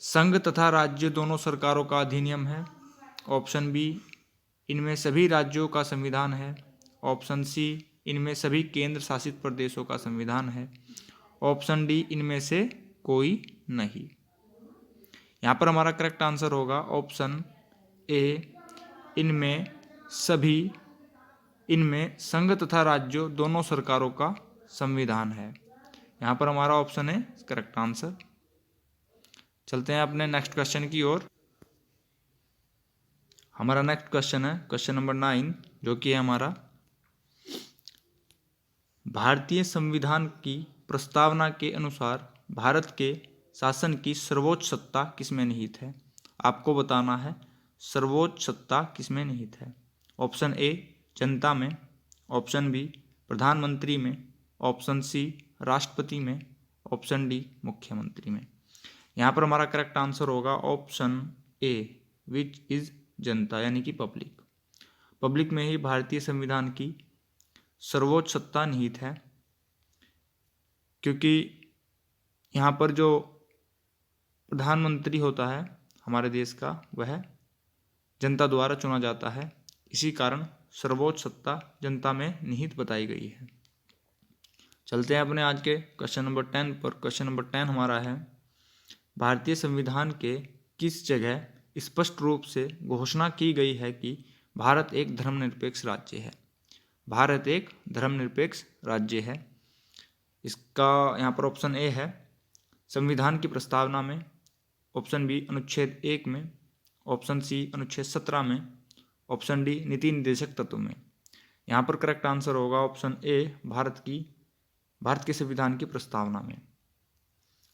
संघ तथा राज्य दोनों सरकारों का अधिनियम है। ऑप्शन बी, इनमें सभी राज्यों का संविधान है। ऑप्शन सी, इनमें सभी केंद्र शासित प्रदेशों का संविधान है। ऑप्शन डी, इनमें से कोई नहीं। यहाँ पर हमारा करेक्ट आंसर होगा ऑप्शन ए, इनमें संघ तथा राज्यों दोनों सरकारों का संविधान है। यहाँ पर हमारा ऑप्शन है करेक्ट आंसर। चलते हैं अपने नेक्स्ट क्वेश्चन की ओर। हमारा नेक्स्ट क्वेश्चन है क्वेश्चन नंबर 9, जो कि है हमारा भारतीय संविधान की प्रस्तावना के अनुसार भारत के शासन की सर्वोच्च सत्ता किसमें निहित है। आपको बताना है सर्वोच्च सत्ता किसमें निहित है। ऑप्शन ए, जनता में। ऑप्शन बी, प्रधानमंत्री में। ऑप्शन सी, राष्ट्रपति में। ऑप्शन डी, मुख्यमंत्री में। यहाँ पर हमारा करेक्ट आंसर होगा ऑप्शन ए, विच इज जनता, यानी कि पब्लिक। पब्लिक में ही भारतीय संविधान की सर्वोच्च सत्ता निहित है, क्योंकि यहाँ पर जो प्रधानमंत्री होता है हमारे देश का, वह जनता द्वारा चुना जाता है। इसी कारण सर्वोच्च सत्ता जनता में निहित बताई गई है। चलते हैं अपने आज के क्वेश्चन नंबर 10 पर। क्वेश्चन नंबर 10 हमारा है भारतीय संविधान के किस जगह स्पष्ट रूप से घोषणा की गई है कि भारत एक धर्मनिरपेक्ष राज्य है। भारत एक धर्मनिरपेक्ष राज्य है। इसका यहाँ पर ऑप्शन ए है संविधान की प्रस्तावना में। ऑप्शन बी, अनुच्छेद 1 में। ऑप्शन सी, अनुच्छेद 17 में। ऑप्शन डी, नीति निर्देशक तत्व में। यहाँ पर करेक्ट आंसर होगा ऑप्शन ए, भारत के संविधान की प्रस्तावना में।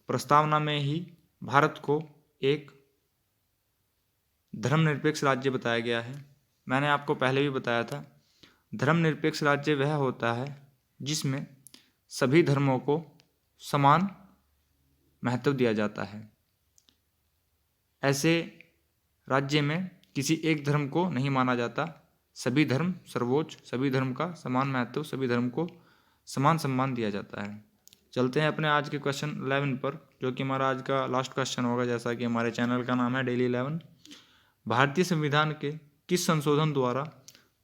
प्रस्तावना में ही भारत को एक धर्मनिरपेक्ष राज्य बताया गया है। मैंने आपको पहले भी बताया था, धर्मनिरपेक्ष राज्य वह होता है जिसमें सभी धर्मों को समान महत्व दिया जाता है। ऐसे राज्य में किसी एक धर्म को नहीं माना जाता, सभी धर्म सर्वोच्च, सभी धर्म का समान महत्व, सभी धर्म को समान सम्मान दिया जाता है। चलते हैं अपने आज के क्वेश्चन 11 पर, जो कि हमारा आज का लास्ट क्वेश्चन होगा, जैसा कि हमारे चैनल का नाम है डेली 11। भारतीय संविधान के किस संशोधन द्वारा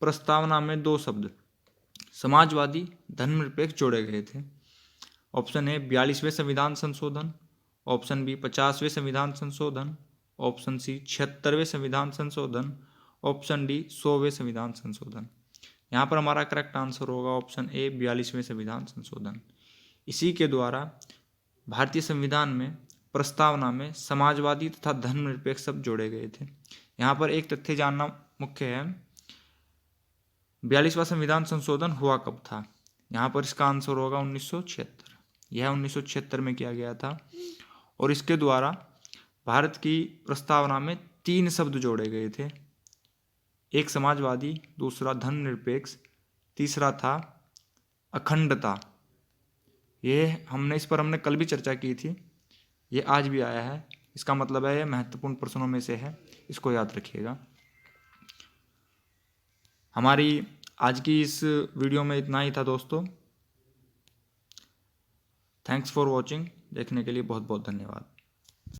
प्रस्तावना में 2 शब्द समाजवादी धर्मनिरपेक्ष जोड़े गए थे। ऑप्शन ए, 42वें संविधान संशोधन। ऑप्शन बी, 50वें संविधान संशोधन। ऑप्शन सी, 76वें संविधान संशोधन। ऑप्शन डी, 100वें संविधान संशोधन। यहाँ पर हमारा करेक्ट आंसर होगा ऑप्शन ए, 42वें संविधान संशोधन। इसी के द्वारा भारतीय संविधान में प्रस्तावना में समाजवादी तथा धर्मनिरपेक्ष शब्द जोड़े गए थे। यहाँ पर एक तथ्य जानना मुख्य है, 42वां संविधान संशोधन हुआ कब था। यहाँ पर इसका आंसर होगा 1976। यह 1976 में किया गया था और इसके द्वारा भारत की प्रस्तावना में 3 शब्द जोड़े गए थे। एक समाजवादी, दूसरा धर्मनिरपेक्ष, तीसरा था अखंडता। इस पर हमने कल भी चर्चा की थी, ये आज भी आया है। इसका मतलब है यह महत्वपूर्ण प्रश्नों में से है, इसको याद रखिएगा। हमारी आज की इस वीडियो में इतना ही था दोस्तों। Thanks for watching. देखने के लिए बहुत बहुत धन्यवाद।